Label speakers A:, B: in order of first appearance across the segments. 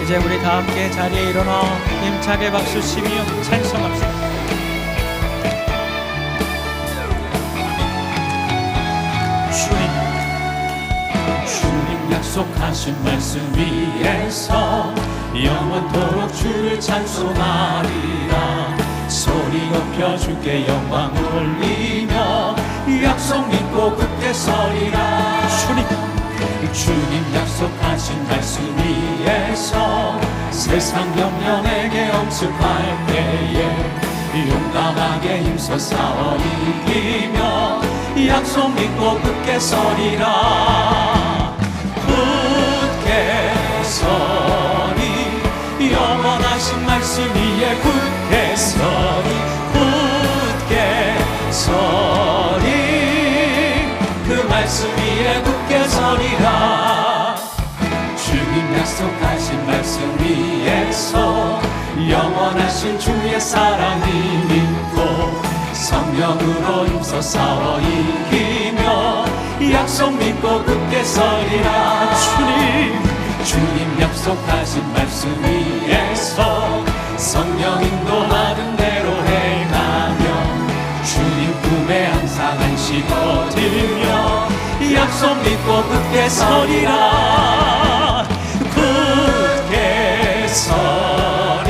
A: 이제 우리 다 함께 자리에 일어나 힘차게 박수 치며 찬송합시다.
B: 주님 약속하신 말씀 위에서 영원토록 주를 찬송하리라. 소리 높여 주께 영광 올리며 약속 믿고 굳게 서리라. 주님 약속하신 말씀 위에서 세상 영년에게 엄습할 때에 용감하게 힘써 싸워 이기며 약속 믿고 굳게 서리라. 굳게 서리 영원하신 말씀 위에 굳게 서리. 굳게 서리 그 말씀 위에 굳게 서리라. 주님 약속하신 말씀 위에서 영원하신 주의 사랑이 믿고 성령으로 힘써 싸워 이기며 약속 믿고 굳게 서리라. 주님 약속하신 말씀 위에서 성령 인도하는 대로 행하며 주님 꿈에 항상 안식 얻으며 약속 믿고 굳게 서리라. 굳게 서리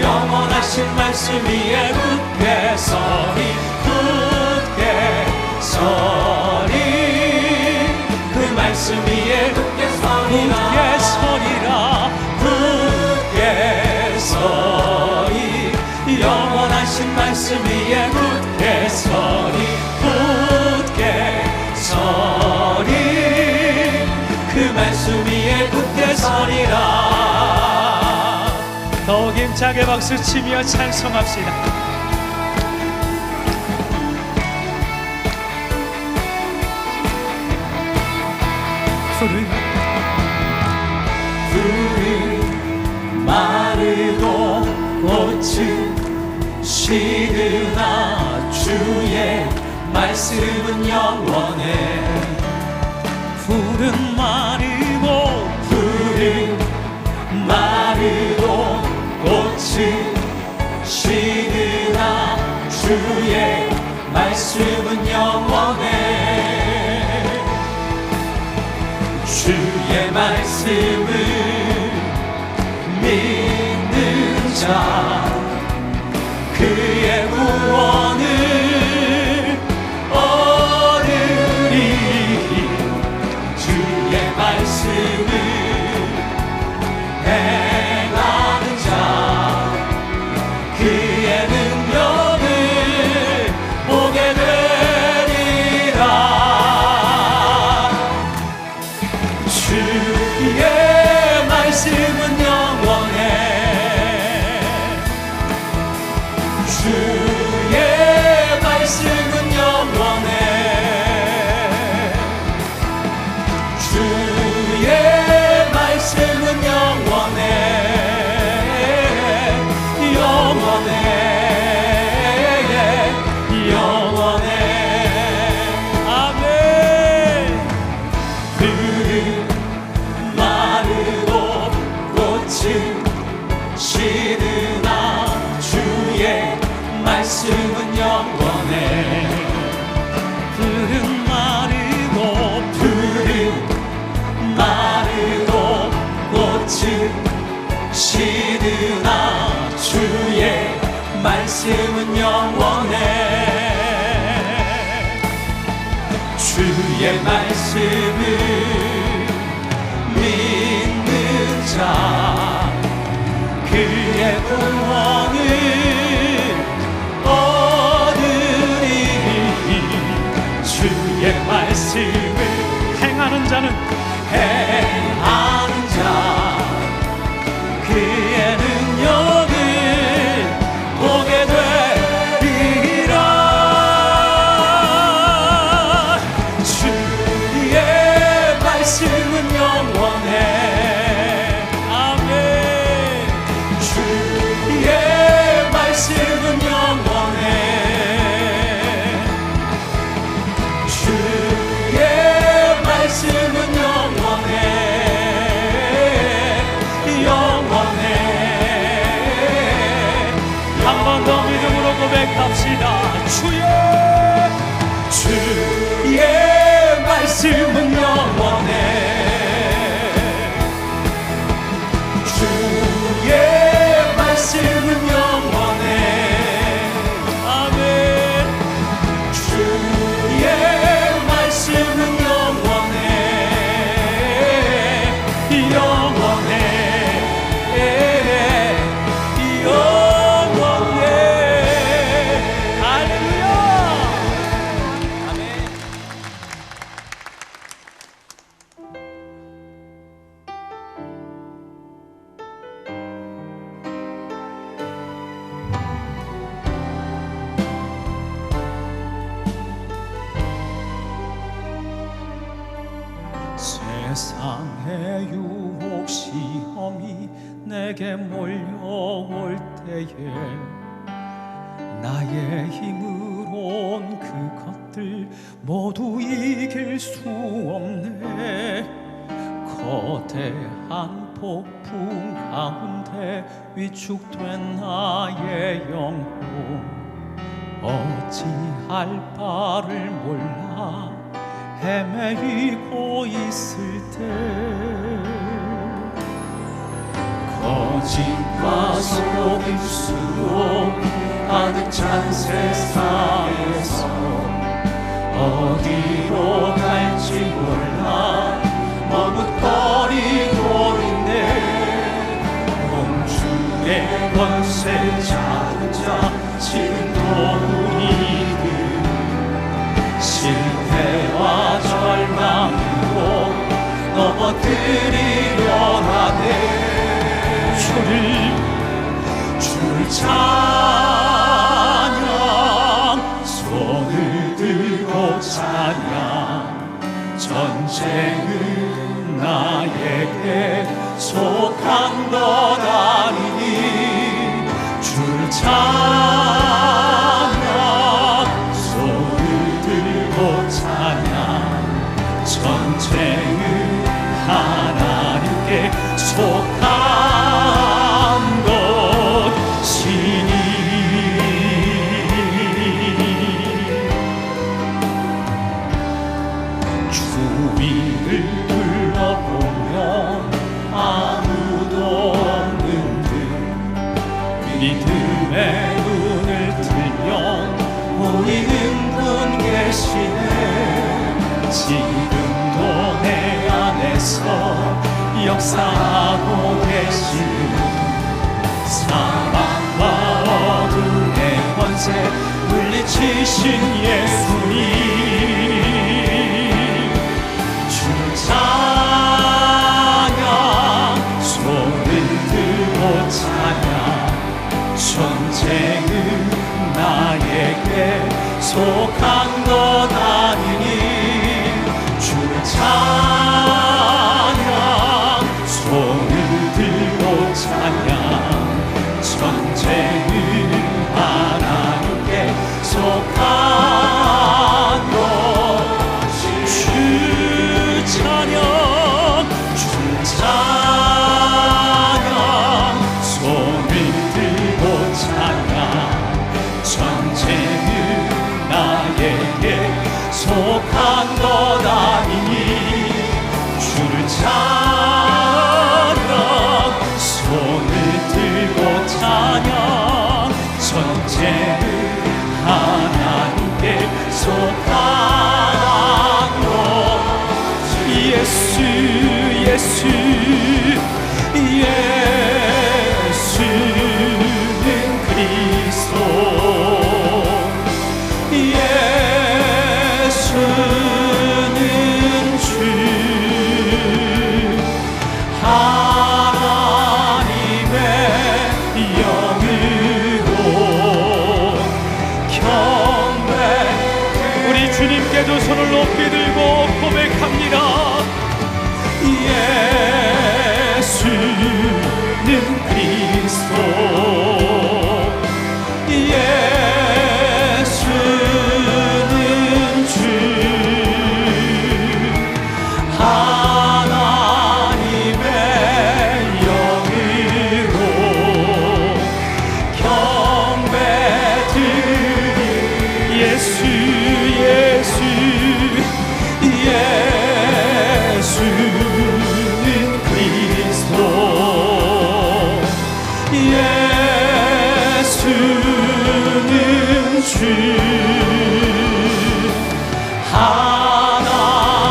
B: 영원하신 말씀 위에 굳게 서리. 굳게 서리 그 말씀 위에 굳게 서리라. 굳게 서리 영원하신 말씀 위에 굳게 서리. 굳게 서리 그 말씀 위에 굳게 서리라.
A: 더욱 힘차게 박수 치며 찬송합시다.
B: 푸른 마르고 꽃은 시드나 주의 말씀은 영원해.
A: 푸른 마르고
B: 마르고 꽃은 시드나 주의 말씀은 영원해. 주의 말씀을 믿는 자 그의 구원을 얻으리. 주의 말씀을 행하는 자 그의 능력을 보게 되리라. 주의 말씀은 영원해. 주의 말씀은 영원해. 주의 말씀은 영원해. 영원해. 영원해.
A: 아멘.
B: 푸른 마르고 꽃은 시드나 주의 말씀은 영원해.
A: 푸른
B: 마르고 꽃은 시드나 주의 말씀은 영원해. 주의 말씀을 믿는 자 그의 구원을 얻으리. 주의 말씀을
A: 행하는 자는
B: 행하는 자 그의 능력을 보게 되리라. 주의 말씀은 영원해.
A: 아멘.
B: 주의 말씀은 영원해. 주의 말씀은 영원해. 주의 말씀은 영원해. 주의 말씀은 영원해.
A: 아멘.
B: 주의 말씀은 영원해. 영원해. 영원해.
A: 할렐루야.
B: 아멘.
A: 세상의 유혹 시험이 내게 몰려올 때에 나의 힘으론 그것들 모두 이길 수 없네. 거대한 폭풍 가운데 위축된 나의 영혼 어찌할 바를 몰라 헤매이고 있을 때
B: 거짓과 속임수로 가득 찬 세상에서 어디로 갈지 몰라 머뭇거리고 있네. 공중의 권세 잡은 자 지금도 우리들 실패와 절망으로 넘어뜨리려 하네. 주를 찬양, 손을 들고 찬양. 전쟁은 나에게 속한 것 아니니. 주를 찬양, 손을 들고 찬양. 전쟁은 하나님께 속한 것이니. 주위를 둘러보면 아무도 없는 듯 믿음의 눈을 들면 보이는 분 계시네. 지금도 내 안에서 역사하고 계시는 사망과 어둠의 권세 물리치신 예수님. 주를 찬양, 손을 들고 찬양. 전쟁은 나에게 속한 것 아니니. 주를 찬양, 손을 들고 찬양. 전쟁은 하나님께 속한 것이. 주 찬양, 주 찬양. 손을 들고 찬양. 전쟁은 나에게 속한 것 아니니. 주를 찬양, 손을 들고 찬양. 전쟁은 하나님께 속한 것. 예수 예수 예수는 그리스도. 예수는 주 하나님의 영으로 경배.
A: 우리 주님께도 손을 높이 들고 고백합니다.
B: 예수는 그리스도. 예수는 주 하나님의 영으로 경배 드리네.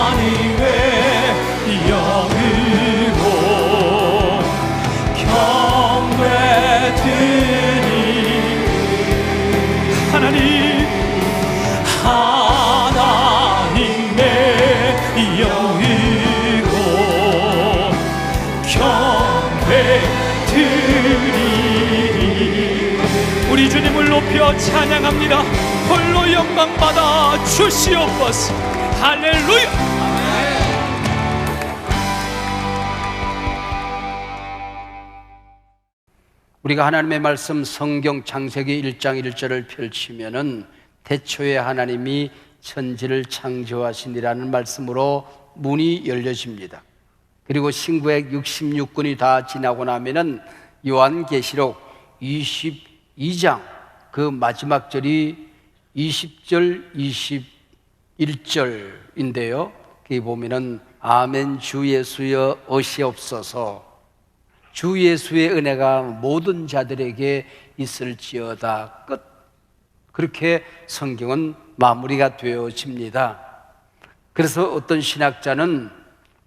B: 하나님의 영으로 경배드리 하나님의 영으로 경배드리.
A: 우리 주님을 높여 찬양합니다. 홀로 영광받아 주시옵소서. 할렐루야.
C: 우리가 하나님의 말씀 성경 창세기 1장 1절을 펼치면은 태초에 하나님이 천지를 창조하시니라는 말씀으로 문이 열려집니다. 그리고 신구약 66권이 다 지나고 나면은 요한계시록 22장 그 마지막 절이 20절, 21절인데요. 거기 보면은 아멘 주 예수여 오시옵소서. 주 예수의 은혜가 모든 자들에게 있을지어다. 끝. 그렇게 성경은 마무리가 되어집니다. 그래서 어떤 신학자는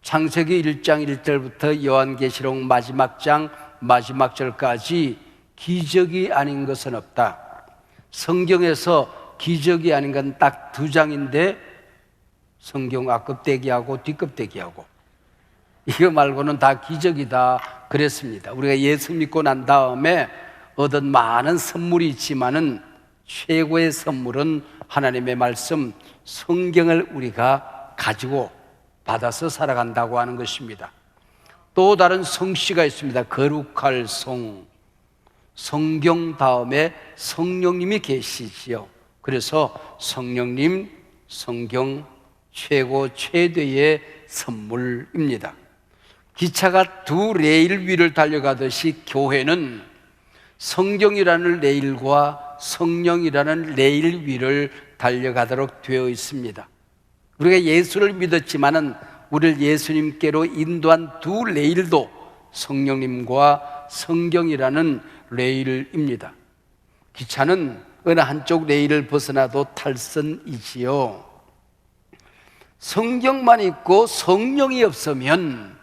C: 창세기 1장 1절부터 요한계시록 마지막 장 마지막 절까지 기적이 아닌 것은 없다. 성경에서 기적이 아닌 건 딱 2장인데 성경 앞껍데기하고 뒷껍데기하고 이거 말고는 다 기적이다 그랬습니다. 우리가 예수 믿고 난 다음에 얻은 많은 선물이 있지만은 최고의 선물은 하나님의 말씀 성경을 우리가 가지고 받아서 살아간다고 하는 것입니다. 또 다른 성씨가 있습니다. 거룩할 성. 성경 다음에 성령님이 계시지요. 그래서 성령님, 성경 최고 최대의 선물입니다. 기차가 두 레일 위를 달려가듯이 교회는 성경이라는 레일과 성령이라는 레일 위를 달려가도록 되어 있습니다. 우리가 예수를 믿었지만은 우리를 예수님께로 인도한 두 레일도 성령님과 성경이라는 레일입니다. 기차는 어느 한쪽 레일을 벗어나도 탈선이지요. 성경만 있고 성령이 없으면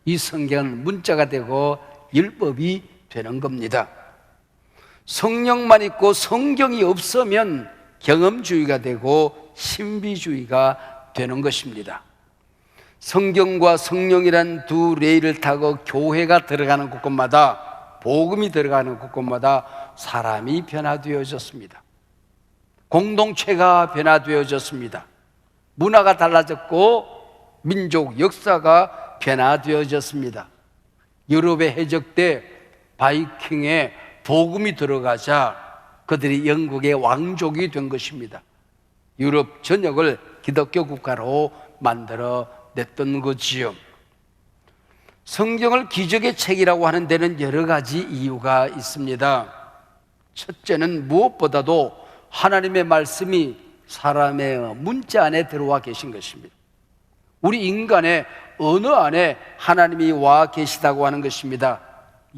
C: 이 성경은 문자가 되고 율법이 되는 겁니다. 성령만 있고 성경이 없으면 경험주의가 되고 신비주의가 되는 것입니다. 성경과 성령이란 두 레일을 타고 교회가 들어가는 곳곳마다, 복음이 들어가는 곳곳마다 사람이 변화되어졌습니다. 공동체가 변화되어졌습니다. 문화가 달라졌고 민족 역사가 변화되어졌습니다. 유럽의 해적 때 바이킹에 복음이 들어가자 그들이 영국의 왕족이 된 것입니다. 유럽 전역을 기독교 국가로 만들어 냈던 거지요. 성경을 기적의 책이라고 하는 데는 여러 가지 이유가 있습니다. 첫째는 무엇보다도 하나님의 말씀이 사람의 문자 안에 들어와 계신 것입니다. 우리 인간의 언어 안에 하나님이 와 계시다고 하는 것입니다.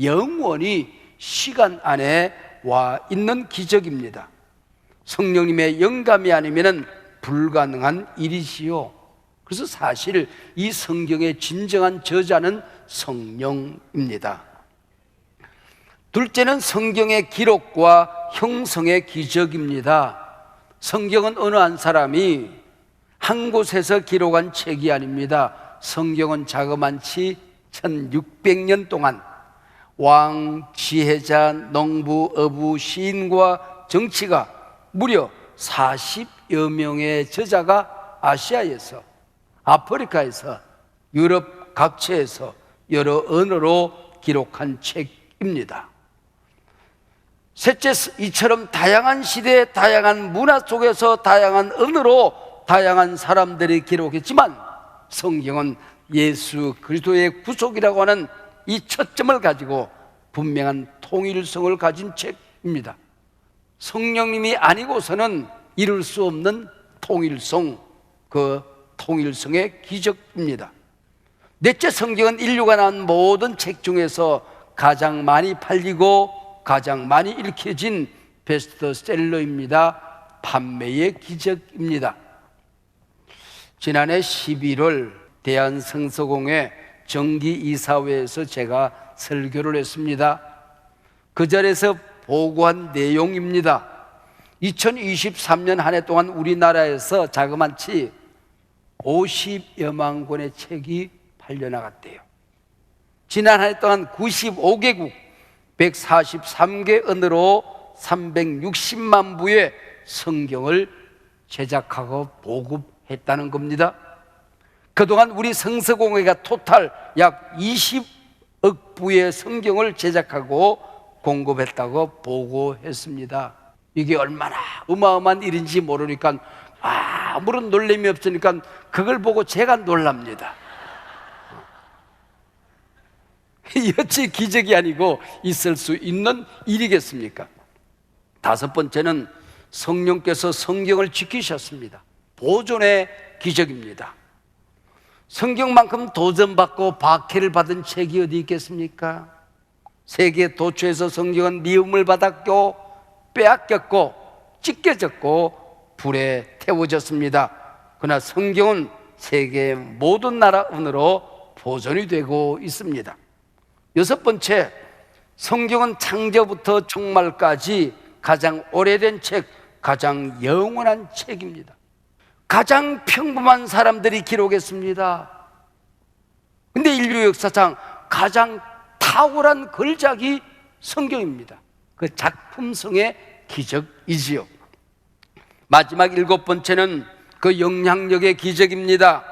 C: 영원히 시간 안에 와 있는 기적입니다. 성령님의 영감이 아니면 불가능한 일이지요. 그래서 사실 이 성경의 진정한 저자는 성령입니다. 둘째는 성경의 기록과 형성의 기적입니다. 성경은 어느 한 사람이 한 곳에서 기록한 책이 아닙니다. 성경은 자그만치 1600년 동안 왕, 지혜자, 농부, 어부, 시인과 정치가 무려 40여 명의 저자가 아시아에서, 아프리카에서, 유럽 각처에서 여러 언어로 기록한 책입니다. 셋째, 이처럼 다양한 시대, 다양한 문화 속에서 다양한 언어로 다양한 사람들이 기록했지만 성경은 예수 그리스도의 구속이라고 하는 이 초점을 가지고 분명한 통일성을 가진 책입니다. 성령님이 아니고서는 이룰 수 없는 통일성, 그 통일성의 기적입니다. 넷째, 성경은 인류가 난 모든 책 중에서 가장 많이 팔리고 가장 많이 읽혀진 베스트셀러입니다. 판매의 기적입니다. 지난해 11월 대한성서공회 정기이사회에서 제가 설교를 했습니다. 그 자리에서 보고한 내용입니다. 2023년 한 해 동안 우리나라에서 자그마치 50여만 권의 책이 팔려나갔대요. 지난 한 해 동안 95개국 143개 언어로 360만 부의 성경을 제작하고 보급했다는 겁니다. 그동안 우리 성서공회가 토탈 약 20억 부의 성경을 제작하고 공급했다고 보고했습니다. 이게 얼마나 어마어마한 일인지 모르니까 아무런 놀림이 없으니까 그걸 보고 제가 놀랍니다. 여치 기적이 아니고 있을 수 있는 일이겠습니까? 다섯 번째는 성령께서 성경을 지키셨습니다. 보존의 기적입니다. 성경만큼 도전받고 박해를 받은 책이 어디 있겠습니까? 세계 도처에서 성경은 미움을 받았고 빼앗겼고 찢겨졌고 불에 태워졌습니다. 그러나 성경은 세계의 모든 나라 언어로 보존이 되고 있습니다. 여섯 번째, 성경은 창조부터 종말까지 가장 오래된 책, 가장 영원한 책입니다. 가장 평범한 사람들이 기록했습니다. 근데 인류 역사상 가장 탁월한 걸작이 성경입니다. 그 작품성의 기적이지요. 마지막 일곱 번째는 그 영향력의 기적입니다.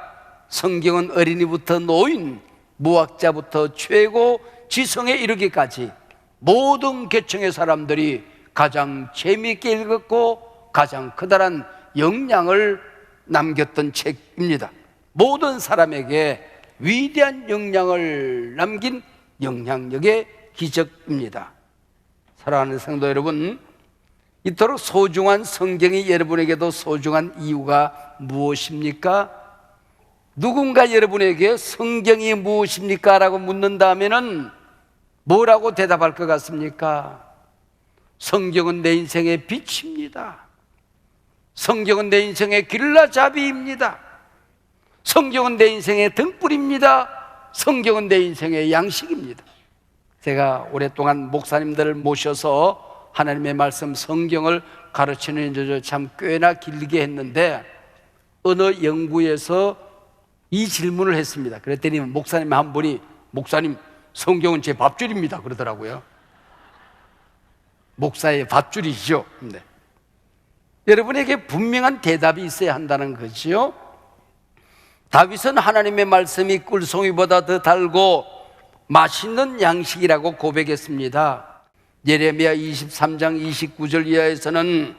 C: 성경은 어린이부터 노인, 무학자부터 최고 지성에 이르기까지 모든 계층의 사람들이 가장 재미있게 읽었고 가장 커다란 영향을 남겼던 책입니다. 모든 사람에게 위대한 영향을 남긴 영향력의 기적입니다. 사랑하는 성도 여러분, 이토록 소중한 성경이 여러분에게도 소중한 이유가 무엇입니까? 누군가 여러분에게 성경이 무엇입니까? 라고 묻는다면은 뭐라고 대답할 것 같습니까? 성경은 내 인생의 빛입니다. 성경은 내 인생의 길라잡이입니다. 성경은 내 인생의 등불입니다. 성경은 내 인생의 양식입니다. 제가 오랫동안 목사님들을 모셔서 하나님의 말씀 성경을 가르치는 일을 참 꽤나 길게 했는데 어느 연구에서 이 질문을 했습니다. 그랬더니 목사님 한 분이 목사님 성경은 제 밥줄입니다 그러더라고요. 목사의 밥줄이죠. 네. 여러분에게 분명한 대답이 있어야 한다는 거지요. 다윗은 하나님의 말씀이 꿀송이보다 더 달고 맛있는 양식이라고 고백했습니다. 예레미야 23장 29절 이하에서는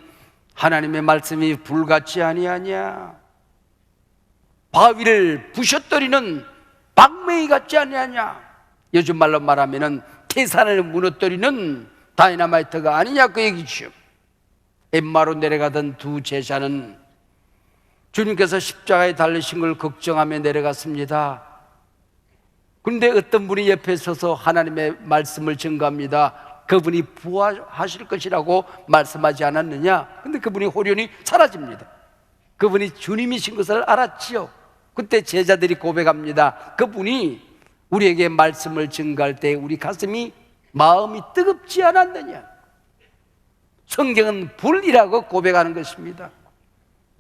C: 하나님의 말씀이 불같이 아니하냐, 바위를 부셔뜨리는 박매이 같지 아니하냐, 요즘 말로 말하면 태산을 무너뜨리는 다이너마이트가 아니냐 그 얘기죠. 엠마로 내려가던 두 제자는 주님께서 십자가에 달리신 걸 걱정하며 내려갔습니다. 그런데 어떤 분이 옆에 서서 하나님의 말씀을 증거합니다. 그분이 부활하실 것이라고 말씀하지 않았느냐? 근데 그분이 호련히 사라집니다. 그분이 주님이신 것을 알았지요. 그때 제자들이 고백합니다. 그분이 우리에게 말씀을 증거할 때 우리 가슴이 마음이 뜨겁지 않았느냐? 성경은 불이라고 고백하는 것입니다.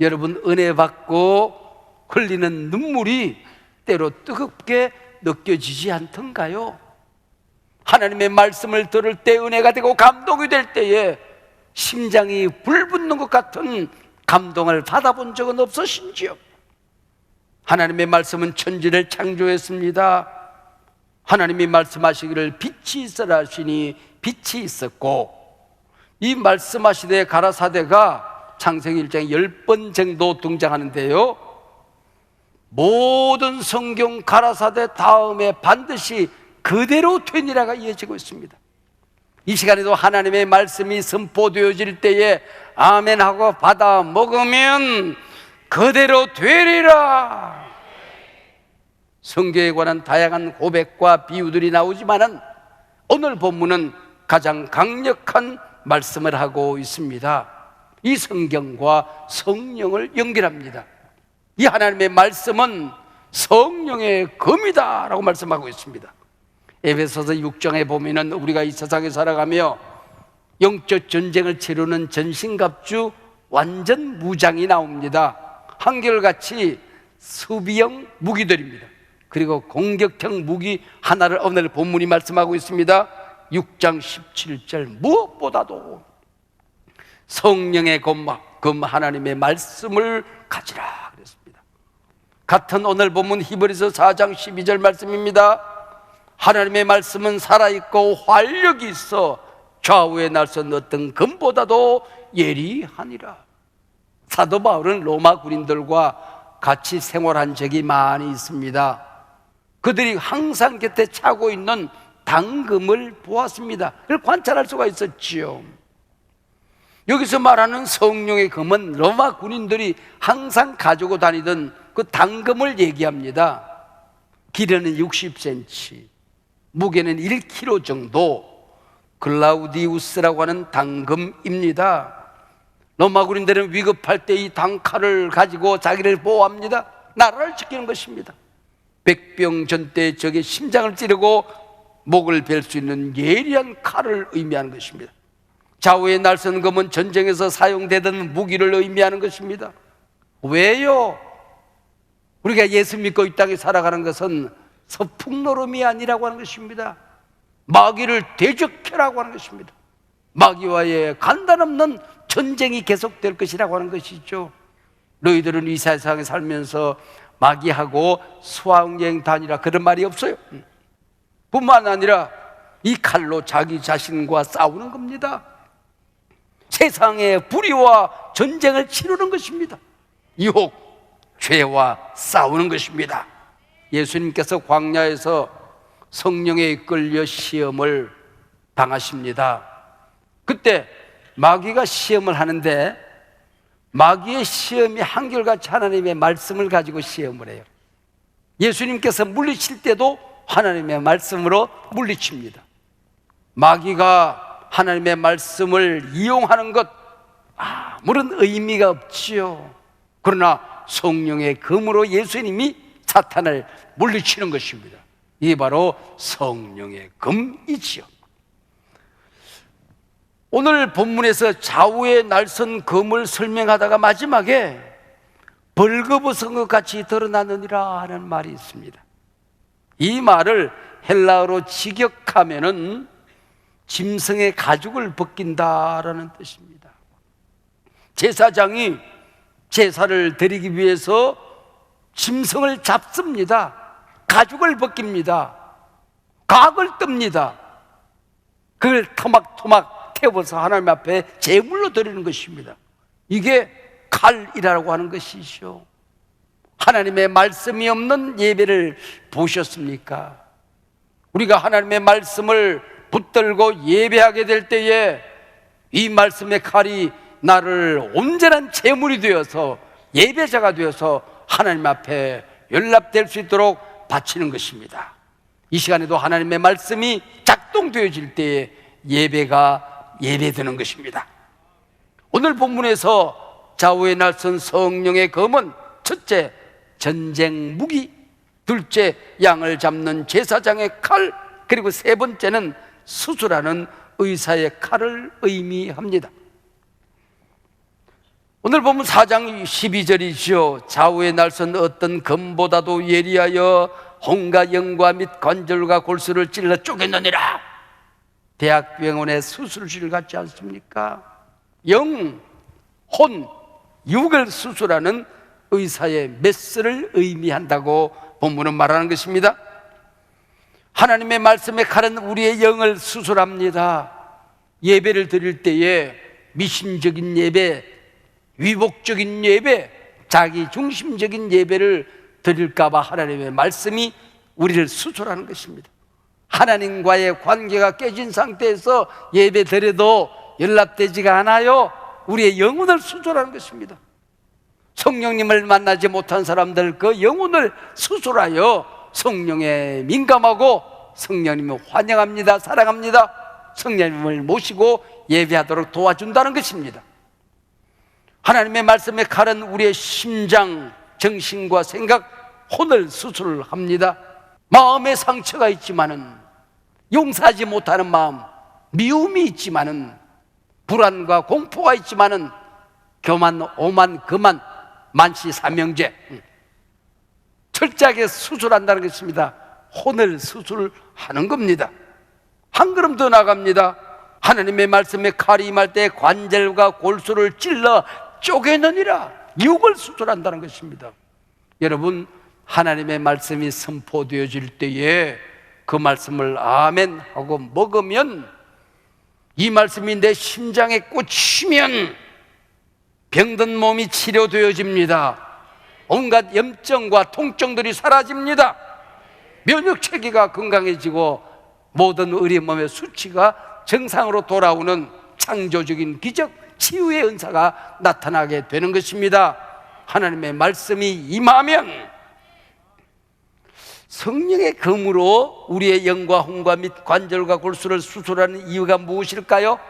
C: 여러분, 은혜 받고 흘리는 눈물이 때로 뜨겁게 느껴지지 않던가요? 하나님의 말씀을 들을 때 은혜가 되고 감동이 될 때에 심장이 불붙는 것 같은 감동을 받아본 적은 없으신지요? 하나님의 말씀은 천지를 창조했습니다. 하나님이 말씀하시기를 빛이 있으라 하시니 빛이 있었고, 이 말씀하시되 가라사대가 창세기 1장에 10번 정도 등장하는데요, 모든 성경 가라사대 다음에 반드시 그대로 되니라가 이어지고 있습니다. 이 시간에도 하나님의 말씀이 선포되어질 때에 아멘하고 받아 먹으면 그대로 되리라. 성경에 관한 다양한 고백과 비유들이 나오지만은 오늘 본문은 가장 강력한 말씀을 하고 있습니다. 이 성경과 성령을 연결합니다. 이 하나님의 말씀은 성령의 검이다 라고 말씀하고 있습니다. 에베소서 6장에 보면은 우리가 이 세상에 살아가며 영적 전쟁을 치르는 전신갑주 완전 무장이 나옵니다. 한결같이 수비형 무기들입니다. 그리고 공격형 무기 하나를 오늘 본문이 말씀하고 있습니다. 6장 17절, 무엇보다도 성령의 검 하나님의 말씀을 가지라 그랬습니다. 같은 오늘 본문 히브리서 4장 12절 말씀입니다. 하나님의 말씀은 살아있고 활력이 있어 좌우에 날선 어떤 검보다도 예리하니라. 사도 바울은 로마 군인들과 같이 생활한 적이 많이 있습니다. 그들이 항상 곁에 차고 있는 당금을 보았습니다. 그걸 관찰할 수가 있었지요. 여기서 말하는 성령의 검은 로마 군인들이 항상 가지고 다니던 그 당금을 얘기합니다. 길이는 60cm, 무게는 1kg 정도, 글라우디우스라고 하는 당금입니다. 로마 군인들은 위급할 때 이 당칼을 가지고 자기를 보호합니다. 나라를 지키는 것입니다. 백병전 때 적의 심장을 찌르고 목을 벨 수 있는 예리한 칼을 의미하는 것입니다. 좌우에 날선 검은 전쟁에서 사용되던 무기를 의미하는 것입니다. 왜요? 우리가 예수 믿고 이 땅에 살아가는 것은 서풍노름이 아니라고 하는 것입니다. 마귀를 대적해라고 하는 것입니다. 마귀와의 간단없는 전쟁이 계속될 것이라고 하는 것이죠. 너희들은 이 세상에 살면서 마귀하고 수학여행 다니라 그런 말이 없어요. 뿐만 아니라 이 칼로 자기 자신과 싸우는 겁니다. 세상의 불의와 전쟁을 치르는 것입니다. 유혹, 죄와 싸우는 것입니다. 예수님께서 광야에서 성령에 이끌려 시험을 당하십니다. 그때 마귀가 시험을 하는데 마귀의 시험이 한결같이 하나님의 말씀을 가지고 시험을 해요. 예수님께서 물리칠 때도 하나님의 말씀으로 물리칩니다. 마귀가 하나님의 말씀을 이용하는 것 아무런 의미가 없지요. 그러나 성령의 검으로 예수님이 사탄을 물리치는 것입니다. 이게 바로 성령의 검이지요. 오늘 본문에서 좌우에 날선 검을 설명하다가 마지막에 벌거벗은 것 같이 드러나느니라 하는 말이 있습니다. 이 말을 헬라어로 직역하면은 짐승의 가죽을 벗긴다라는 뜻입니다. 제사장이 제사를 드리기 위해서 짐승을 잡습니다. 가죽을 벗깁니다. 각을 뜹니다. 그걸 토막토막 태워서 하나님 앞에 제물로 드리는 것입니다. 이게 칼이라고 하는 것이죠. 하나님의 말씀이 없는 예배를 보셨습니까? 우리가 하나님의 말씀을 붙들고 예배하게 될 때에 이 말씀의 칼이 나를 온전한 제물이 되어서 예배자가 되어서 하나님 앞에 연락될 수 있도록 바치는 것입니다. 이 시간에도 하나님의 말씀이 작동되어질 때에 예배가 예배되는 것입니다. 오늘 본문에서 좌우에 날선 성령의 검은 첫째 전쟁 무기, 둘째 양을 잡는 제사장의 칼, 그리고 세 번째는 수술하는 의사의 칼을 의미합니다. 오늘 보면 4장 12절이죠. 좌우에 날선 어떤 검보다도 예리하여 혼과 영과 및 관절과 골수를 찔러 쪼개느니라. 대학병원의 수술실 같지 않습니까? 영, 혼, 육을 수술하는 의사의 메스를 의미한다고 본문은 말하는 것입니다. 하나님의 말씀의 칼은 우리의 영을 수술합니다. 예배를 드릴 때에 미신적인 예배, 위복적인 예배, 자기 중심적인 예배를 드릴까 봐 하나님의 말씀이 우리를 수술하는 것입니다. 하나님과의 관계가 깨진 상태에서 예배 드려도 연락되지가 않아요. 우리의 영혼을 수술하는 것입니다. 성령님을 만나지 못한 사람들 그 영혼을 수술하여 성령에 민감하고 성령님을 환영합니다. 사랑합니다. 성령님을 모시고 예배하도록 도와준다는 것입니다. 하나님의 말씀의 칼은 우리의 심장, 정신과 생각, 혼을 수술합니다. 마음에 상처가 있지만은, 용서하지 못하는 마음, 미움이 있지만은, 불안과 공포가 있지만은, 교만, 오만, 거만, 만시, 삼형제, 철저하게 수술한다는 것입니다. 혼을 수술하는 겁니다. 한 걸음 더 나갑니다. 하나님의 말씀에 칼이 임할 때 관절과 골수를 찔러 쪼개느니라. 육을 수술한다는 것입니다. 여러분, 하나님의 말씀이 선포되어질 때에 그 말씀을 아멘 하고 먹으면, 이 말씀이 내 심장에 꽂히면 병든 몸이 치료되어집니다. 온갖 염증과 통증들이 사라집니다. 면역체계가 건강해지고 모든 우리 몸의 수치가 정상으로 돌아오는 창조적인 기적, 치유의 은사가 나타나게 되는 것입니다. 하나님의 말씀이 임하면 성령의 검으로 우리의 영과 혼과 및 관절과 골수를 수술하는 이유가 무엇일까요?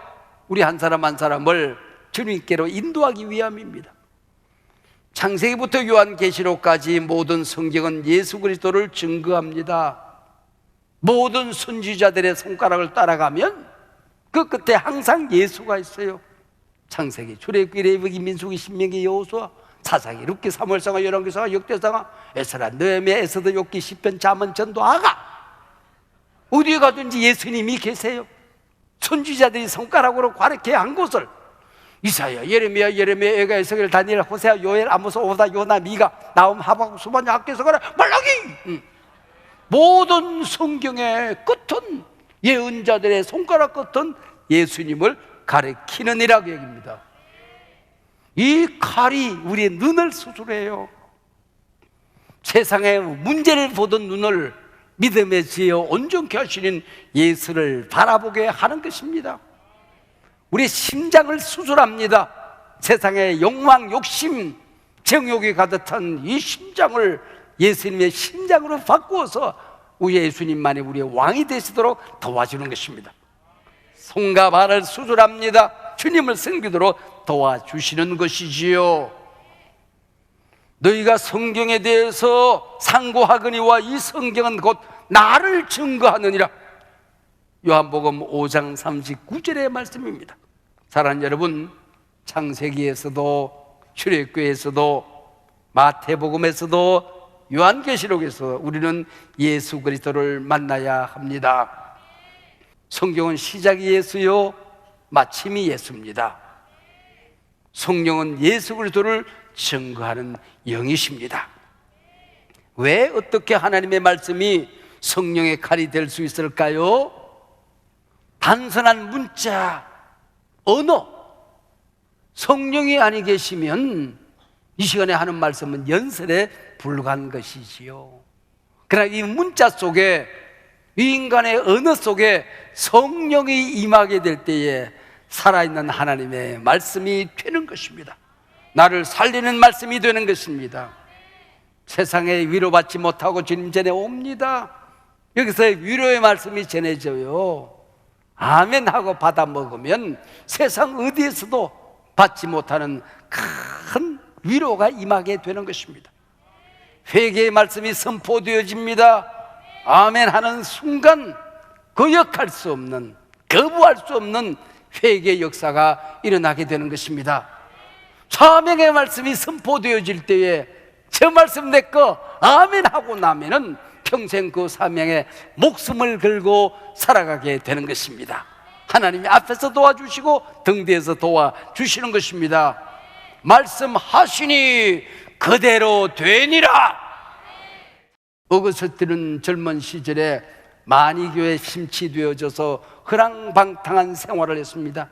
C: 우리 한 사람 한 사람을 주님께로 인도하기 위함입니다. 창세기부터 요한계시록까지 모든 성경은 예수 그리스도를 증거합니다. 모든 선지자들의 손가락을 따라가면 그 끝에 항상 예수가 있어요. 창세기, 출애굽기, 레위기, 민수기, 신명기, 여호수아, 사사기, 룻기, 사무엘상하, 열왕기상하, 역대상하, 에스라, 느헤미야, 에스더, 욥기, 시편, 잠언, 전도, 아가, 어디에 가든지 예수님이 계세요. 선지자들이 손가락으로 가르쳐 한 곳을 이사야, 예레미야, 에가, 에스겔, 다니엘, 호세아, 요엘, 아모스, 오다, 요나, 미가, 나움, 하박국, 수바냐, 학개서가라, 말라기, 모든 성경의 끝은 예언자들의 손가락 끝은 예수님을 가리키는 이라고 얘기입니다. 이 칼이 우리의 눈을 수술해요. 세상의 문제를 보던 눈을 믿음의 지혜와 온전케 하시는 예수를 바라보게 하는 것입니다. 우리 심장을 수술합니다. 세상의 욕망, 욕심, 정욕이 가득한 이 심장을 예수님의 심장으로 바꾸어서 우리 예수님만이 우리의 왕이 되시도록 도와주는 것입니다. 손과 발을 수술합니다. 주님을 섬기도록 도와주시는 것이지요. 너희가 성경에 대해서 상고하거니와 이 성경은 곧 나를 증거하느니라. 요한복음 5장 39절의 말씀입니다. 사랑하는 여러분, 창세기에서도 출애굽기에서도 마태복음에서도 요한계시록에서 우리는 예수 그리스도를 만나야 합니다. 성경은 시작이 예수요 마침이 예수입니다. 성령은 예수 그리스도를 증거하는 영이십니다. 왜 어떻게 하나님의 말씀이 성령의 칼이 될 수 있을까요? 단순한 문자, 언어, 성령이 아니 계시면 이 시간에 하는 말씀은 연설에 불과한 것이지요. 그러나 이 문자 속에, 이 인간의 언어 속에 성령이 임하게 될 때에 살아있는 하나님의 말씀이 되는 것입니다. 나를 살리는 말씀이 되는 것입니다. 세상에 위로받지 못하고 주님 전에 옵니다. 여기서 위로의 말씀이 전해져요. 아멘 하고 받아 먹으면 세상 어디에서도 받지 못하는 큰 위로가 임하게 되는 것입니다. 회개의 말씀이 선포되어집니다. 아멘 하는 순간 거역할 수 없는, 거부할 수 없는 회개의 역사가 일어나게 되는 것입니다. 사명의 말씀이 선포되어질 때에 저 말씀 내 거 아멘 하고 나면은 평생 그 사명에 목숨을 걸고 살아가게 되는 것입니다. 하나님이 앞에서 도와주시고 등 뒤에서 도와주시는 것입니다. 말씀하시니 그대로 되니라. 어거스틴은 젊은 시절에 만이교에 심취되어져서 허랑방탕한 생활을 했습니다.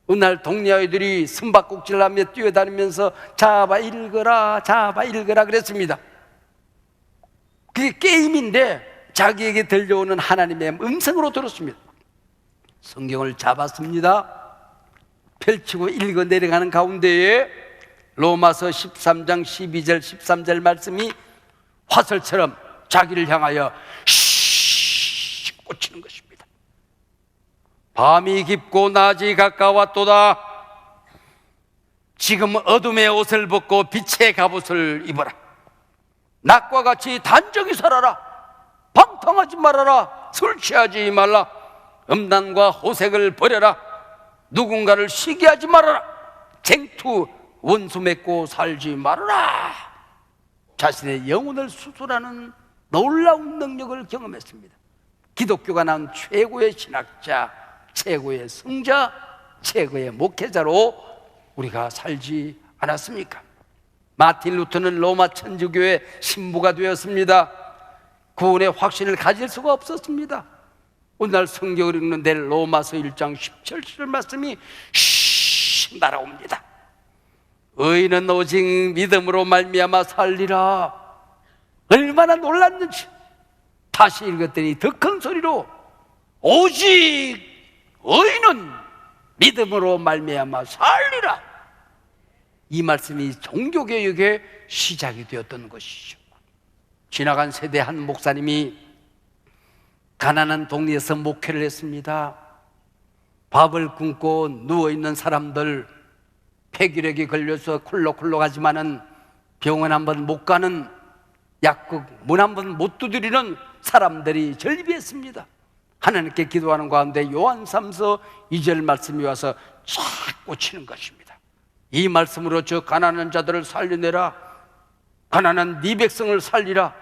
C: 어느 날 동네 아이들이 숨바꼭질하며 뛰어다니면서 잡아 읽어라 그랬습니다. 그게 게임인데 자기에게 들려오는 하나님의 음성으로 들었습니다. 성경을 잡았습니다. 펼치고 읽어 내려가는 가운데에 로마서 13장 12절 13절 말씀이 화살처럼 자기를 향하여 꽂히는 것입니다. 밤이 깊고 낮이 가까웠도다. 지금 어둠의 옷을 벗고 빛의 갑옷을 입어라. 낮과 같이 단정히 살아라. 방탕하지 말아라. 술 취하지 말라. 음란과 호색을 버려라. 누군가를 시기하지 말아라. 쟁투 원수 맺고 살지 말아라. 자신의 영혼을 수술하는 놀라운 능력을 경험했습니다. 기독교가 낳은 최고의 신학자, 최고의 성자, 최고의 목회자로 우리가 살지 않았습니까? 마틴 루터는 로마 천주교의 신부가 되었습니다. 구원의 확신을 가질 수가 없었습니다. 오늘날 성경을 읽는데 로마서 1장 17절 말씀이 날아옵니다. 의인은 오직 믿음으로 말미암아 살리라. 얼마나 놀랐는지 다시 읽었더니 더 큰 소리로 오직 의인은 믿음으로 말미암아 살리라. 이 말씀이 종교개혁의 시작이 되었던 것이죠. 지나간 세대 한 목사님이 가난한 동네에서 목회를 했습니다. 밥을 굶고 누워있는 사람들, 폐기력이 걸려서 콜록콜록하지만은 병원 한 번 못 가는, 약국 문 한 번 못 두드리는 사람들이 절비했습니다. 하나님께 기도하는 가운데 요한 3서 2절 말씀이 와서 쫙 꽂히는 것입니다. 이 말씀으로 저 가난한 자들을 살려내라. 가난한 네 백성을 살리라.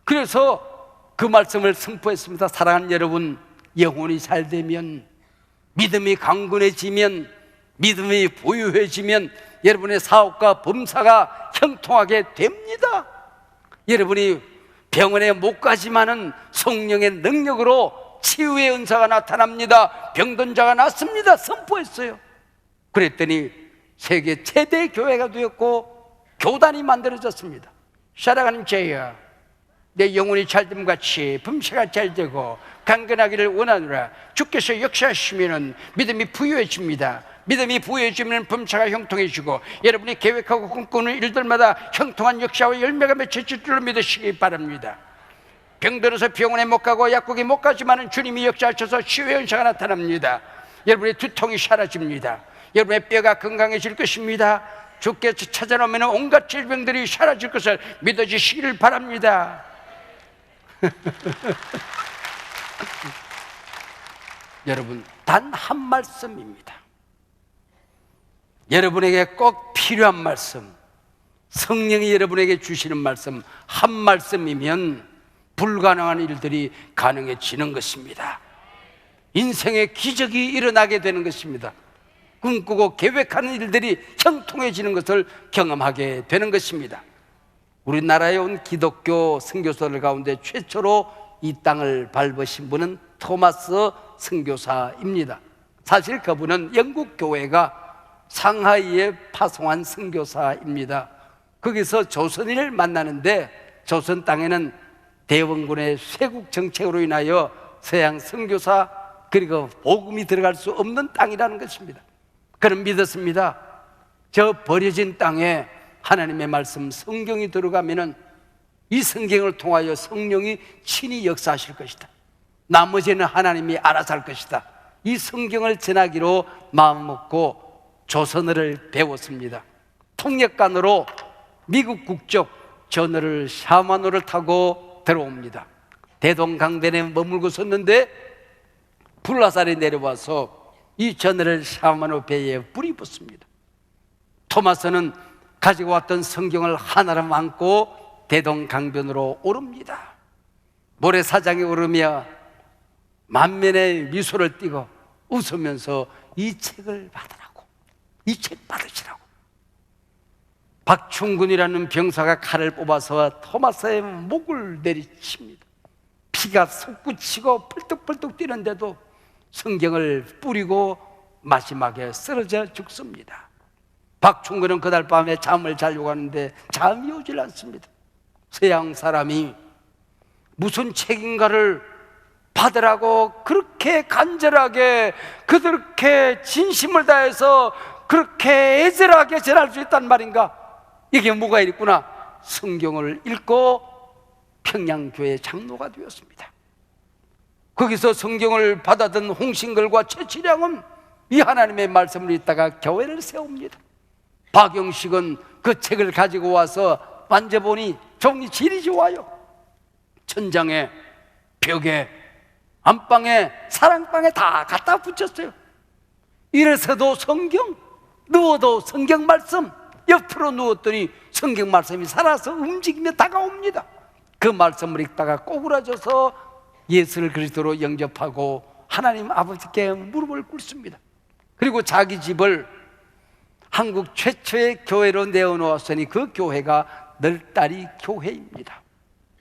C: 그래서 그 말씀을 선포했습니다. 사랑하는 여러분, 영혼이 잘 되면, 믿음이 강건해지면, 믿음이 부유해지면 여러분의 사업과 범사가 형통하게 됩니다. 여러분이 병원에 못 가지만은 성령의 능력으로 치유의 은사가 나타납니다. 병든 자가 낫습니다. 선포했어요. 그랬더니 세계 최대 교회가 되었고 교단이 만들어졌습니다. 사랑하는 제야, 내 영혼이 잘됨 같이 범사가 잘 되고 강건하기를 원하노라. 주께서 역사하시면 믿음이 부유해집니다. 믿음이 부유해지면 범사가 형통해지고 여러분이 계획하고 꿈꾸는 일들마다 형통한 역사와 열매가 맺혀질 줄로 믿으시기 바랍니다. 병들어서 병원에 못 가고 약국에 못 가지만 주님이 역사하셔서 치유의 은사가 나타납니다. 여러분의 두통이 사라집니다. 여러분의 뼈가 건강해질 것입니다. 주께서 찾아오면 온갖 질병들이 사라질 것을 믿어주시기를 바랍니다. 여러분, 단 한 말씀입니다. 여러분에게 꼭 필요한 말씀, 성령이 여러분에게 주시는 말씀 한 말씀이면 불가능한 일들이 가능해지는 것입니다. 인생의 기적이 일어나게 되는 것입니다. 꿈꾸고 계획하는 일들이 형통해지는 것을 경험하게 되는 것입니다. 우리나라에 온 기독교 선교사들 가운데 최초로 이 땅을 밟으신 분은 토마스 선교사입니다. 사실 그분은 영국 교회가 상하이에 파송한 선교사입니다. 거기서 조선인을 만나는데 조선 땅에는 대원군의 쇄국 정책으로 인하여 서양 선교사 그리고 복음이 들어갈 수 없는 땅이라는 것입니다. 그는 믿었습니다. 저 버려진 땅에 하나님의 말씀 성경이 들어가면은 이 성경을 통하여 성령이 친히 역사하실 것이다. 나머지는 하나님이 알아서 할 것이다. 이 성경을 전하기로 마음먹고 조선어를 배웠습니다. 통역관으로 미국 국적 전어를 샤마노를 타고 들어옵니다. 대동강변에 머물고 섰는데 불나살이 내려와서 이 전어를 샤마노 배에 뿌리 붓습니다. 토마스는 가지고 왔던 성경을 하나로 안고 대동강변으로 오릅니다. 모래사장에 오르며 만면의 미소를 띠고 웃으면서 이 책을 받으라고, 이 책 받으시라고. 박충근이라는 병사가 칼을 뽑아서 토마스의 목을 내리칩니다. 피가 솟구치고 펄떡펄떡 뛰는데도 성경을 뿌리고 마지막에 쓰러져 죽습니다. 박충근은 그날 밤에 잠을 자려고 하는데 잠이 오질 않습니다. 서양 사람이 무슨 책인가를 받으라고 그렇게 간절하게, 그렇게 진심을 다해서 그렇게 애절하게 전할 수 있단 말인가? 이게 뭐가 있구나. 성경을 읽고 평양교회 장로가 되었습니다. 거기서 성경을 받아든 홍신글과 최치량은 이 하나님의 말씀을 읽다가 교회를 세웁니다. 박영식은 그 책을 가지고 와서 만져보니 종이 질이 좋아요. 천장에, 벽에, 안방에, 사랑방에 다 갖다 붙였어요. 이래서도 성경, 누워도 성경 말씀, 옆으로 누웠더니 성경 말씀이 살아서 움직이며 다가옵니다. 그 말씀을 읽다가 꼬꾸라져서 예수를 그리스도로 영접하고 하나님 아버지께 무릎을 꿇습니다. 그리고 자기 집을 한국 최초의 교회로 내어놓았으니 그 교회가 널다리 교회입니다.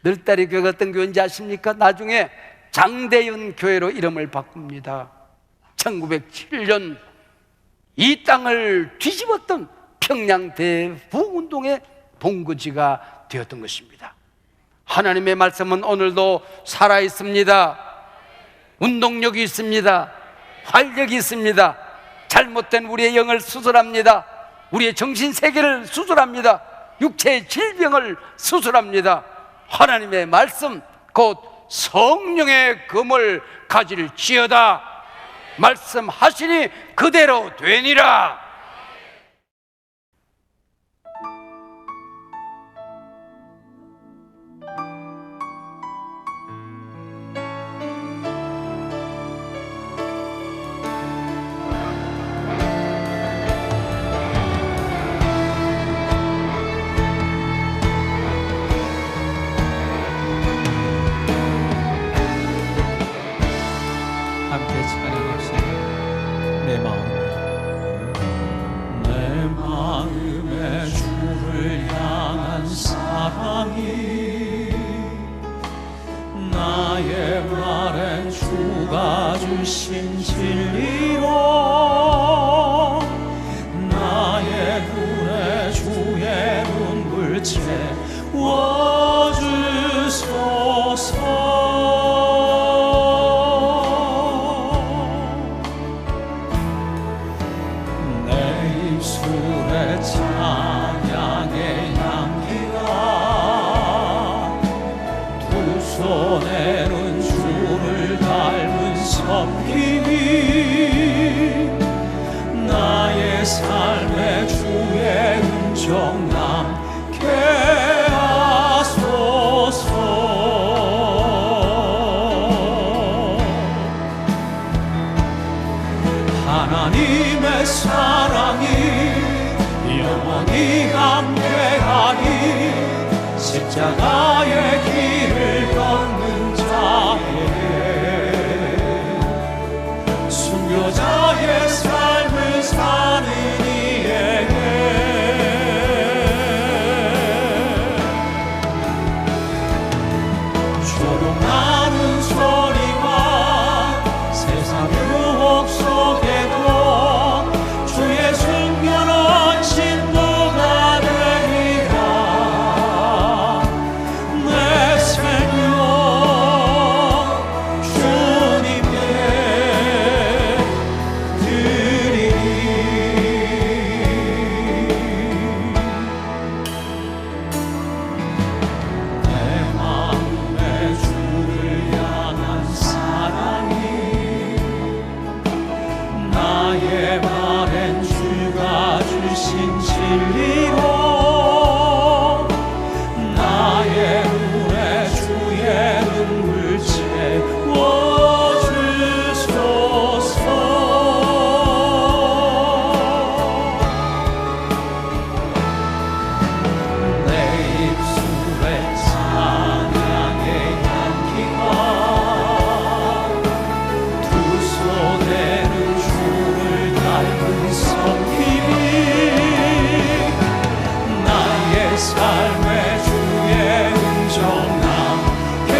C: 널다리 교회가 어떤 교회인지 아십니까? 나중에 장대윤 교회로 이름을 바꿉니다. 1907년 이 땅을 뒤집었던 평양 대부운동의 본거지가 되었던 것입니다. 하나님의 말씀은 오늘도 살아있습니다. 운동력이 있습니다. 활력이 있습니다. 잘못된 우리의 영을 수술합니다. 우리의 정신세계를 수술합니다. 육체의 질병을 수술합니다. 하나님의 말씀 곧 성령의 검을 가질지어다 말씀하시니 그대로 되니라.
A: 함께 찬양합시다.
B: 내 마음에 주를 향한 사랑이 나의 말엔 주가 주신 진리로 나의 눈에 주의 눈물 채워주소서. 찬양의 향기가 두 손에는 주를 닮은 섬김이 나의 삶에 주의 은총 남게 하소서. 하나님의 사랑이 영원히 함께하니 십자가의 길을 걷는 자에게 순교자의 삶을 사는 이에게 조롱하는 소리와 세상 유혹 속에도 주의 순결한 신부가 되리라. 내 생명 주님께 드리리. 내 마음에 주를 향한 사랑이 나의 말엔 주가 주신 진리로 나의 눈에 주의 눈물 채워주소서. 내 입술에 찬양의 향기가 두 손에는 주를 닮은 섬김이 나의 삶에 주의 은총 남게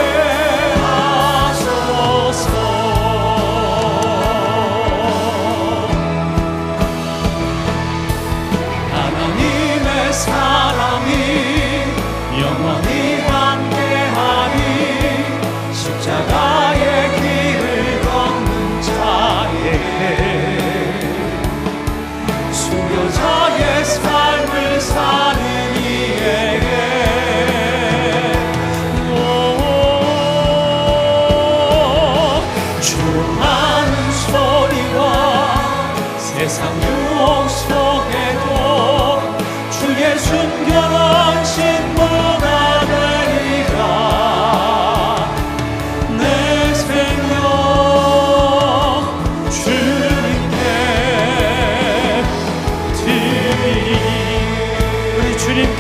B: 하소서. 하나님의 사랑이 영원히 함께하니 십자가의 길을 걷는 자에게 순교자의 삶을 사는 이에게 조롱하는 소리와 세상 유혹 속에도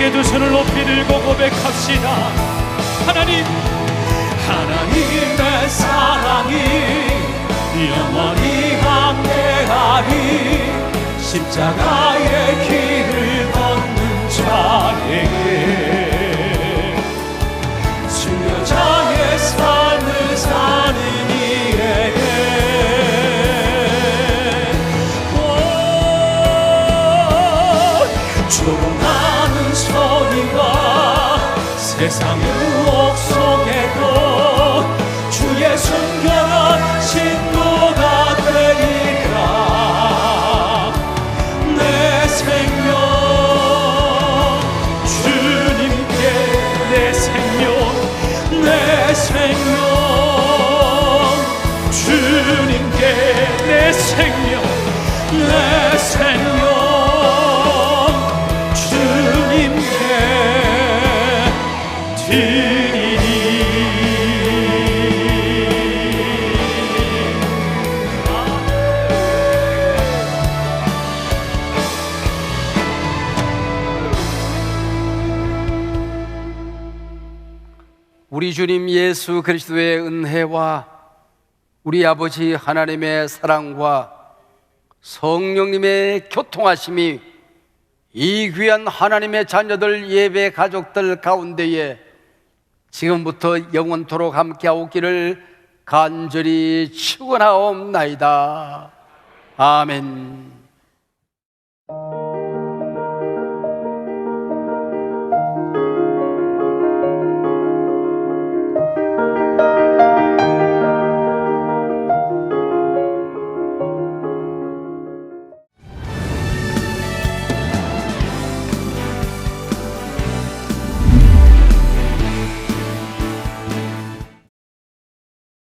A: 함께 두 손을 높이 들고 고백합시다. 하나님,
B: 하나님의 사랑이 영원히 함께하리. 십자가의 길을 걷는 자에게 수여자의 삶을 사는 이에게 조롱하는 소리와 세상 유혹 속에도 주의 순결한 신부가 되리라. 내 생명 주님께, 내 생명, 내 생명 주님께, 내 생명, 내 생명 주님께 드리리.
C: 우리 주님 예수 그리스도의 은혜와 우리 아버지 하나님의 사랑과 성령님의 교통하심이 이 귀한 하나님의 자녀들 예배 가족들 가운데에 지금부터 영원토록 함께하옵기를 간절히 축원하옵나이다. 아멘.